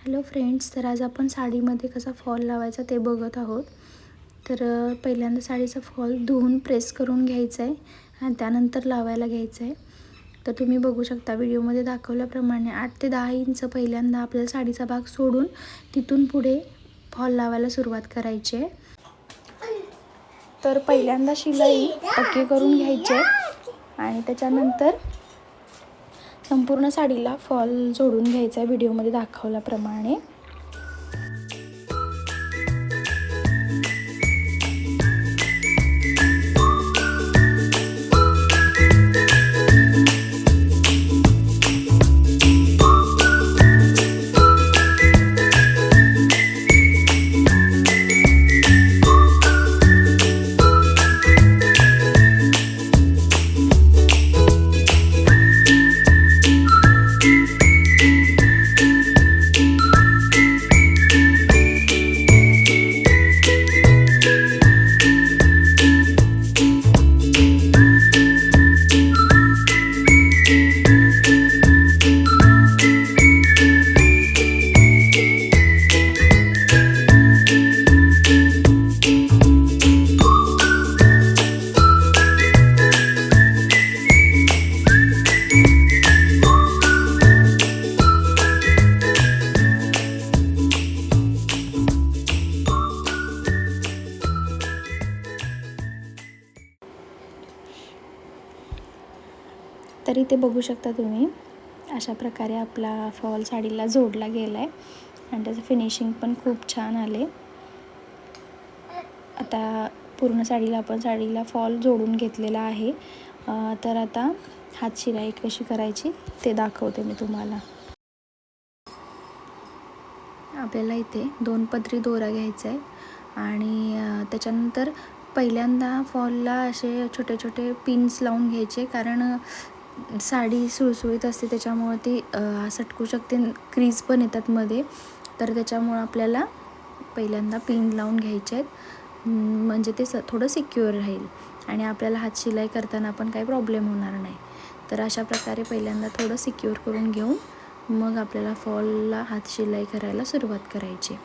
Hello friends, तर आज आपण साडीमध्ये कसा फॉल लावायचा ते बघत आहोत. तर पहिल्यांदा साडीचा फॉल धुवून प्रेस करून घ्यायचा आहे आणि त्यानंतर लावायला घ्यायचं आहे. तर तुम्ही बघू शकता व्हिडिओमध्ये दाखवल्याप्रमाणे 8 ते 10 इंच पहिल्यांदा आपल्याला साडीचा भाग सोडून तिथून पुढे फॉल लावायला सुरुवात करायची आहे. तर पहिल्यांदा शिलाई पक्की करून घ्यायची आहे आणि त्याच्यानंतर संपूर्ण साडीला फॉल जोडून घ्यायचा आहे व्हिडिओमध्ये दाखवल्याप्रमाणे. तर इथे बघू शकता तुम्ही, अशा प्रकारे आपला फॉल साडीला जोडला गेला आहे आणि त्याचं फिनिशिंग पण खूप छान आले. आता पूर्ण साडीला फॉल जोडून घेतलेला आहे. तर आता हात शिलाई कशी करायची ते दाखवते मी तुम्हाला. आपल्याला इथे 2 पदरी दोरा घ्यायचा आहे आणि त्याच्यानंतर पहिल्यांदा फॉलला असे छोटे छोटे पिन्स लावून घ्यायचे, कारण साडी सुळसुळीत असते त्याच्यामुळे ती सटकू शकते, क्रीज पण येतात मध्ये. तर त्याच्यामुळं आपल्याला पहिल्यांदा पिन लावून घ्यायचे आहेत, म्हणजे ते थोडं सिक्युअर राहील आणि आपल्याला हात शिलाई करताना पण काही प्रॉब्लेम होणार नाही. तर अशा प्रकारे पहिल्यांदा थोडं सिक्युअर करून घेऊन मग आपल्याला फॉलला हात शिलाई करायला सुरुवात करायची.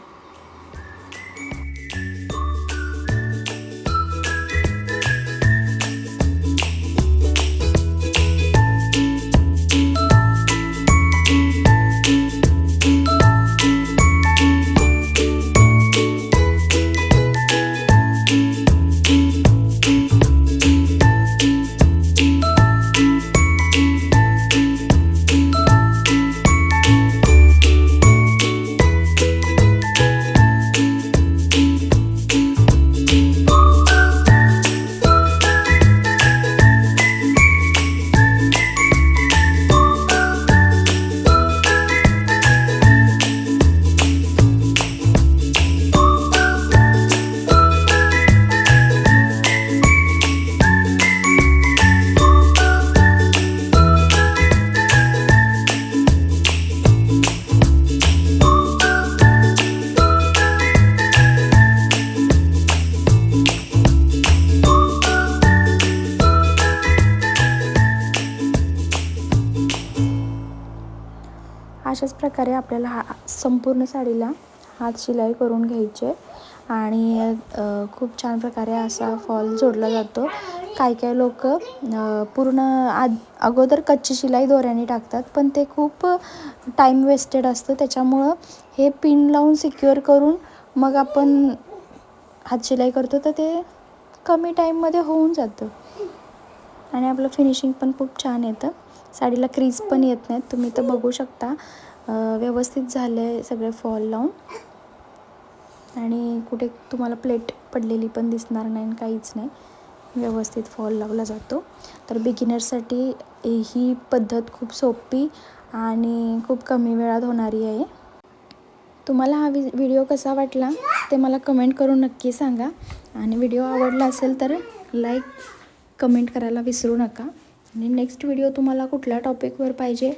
अशाच प्रकारे आपल्याला संपूर्ण साडीला हात शिलाई करून घ्यायचे आणि खूप छान प्रकारे असा फॉल जोडला जातो. काही लोक पूर्ण अगोदर कच्ची शिलाई दोऱ्याने टाकतात, पण ते खूप टाईम वेस्टेड असतं. त्याच्यामुळं हे पिन लावून सिक्युअर करून मग आपण हात शिलाई करतो, तर ते कमी टाईममध्ये होऊन जातं आणि आपलं फिनिशिंग पण खूप छान येतं. साडीला क्रीज पण येत नाहीत. तुम्ही तर बघू शकता व्यवस्थित झालं आहे सगळे फॉल लावून आणि कुठे तुम्हाला प्लेट पडलेली पण दिसणार नाही, काहीच नाही. व्यवस्थित फॉल लावला जातो. तर बिगिनर्ससाठी ही पद्धत खूप सोपी आणि खूप कमी वेळात होणारी आहे. तुम्हाला हा व्हिडिओ कसा वाटला ते मला कमेंट करून नक्की सांगा आणि व्हिडिओ आवडला असेल तर लाईक कमेंट करायला विसरू नका. आणि नेक्स्ट व्हिडिओ तुम्हाला कुठल्या टॉपिकवर पाहिजे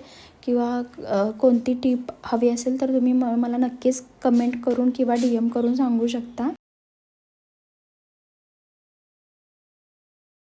किंवा कोणती टिप हवी असेल तर तुम्ही मला नक्कीच कमेंट करून किंवा DM करून सांगू शकता.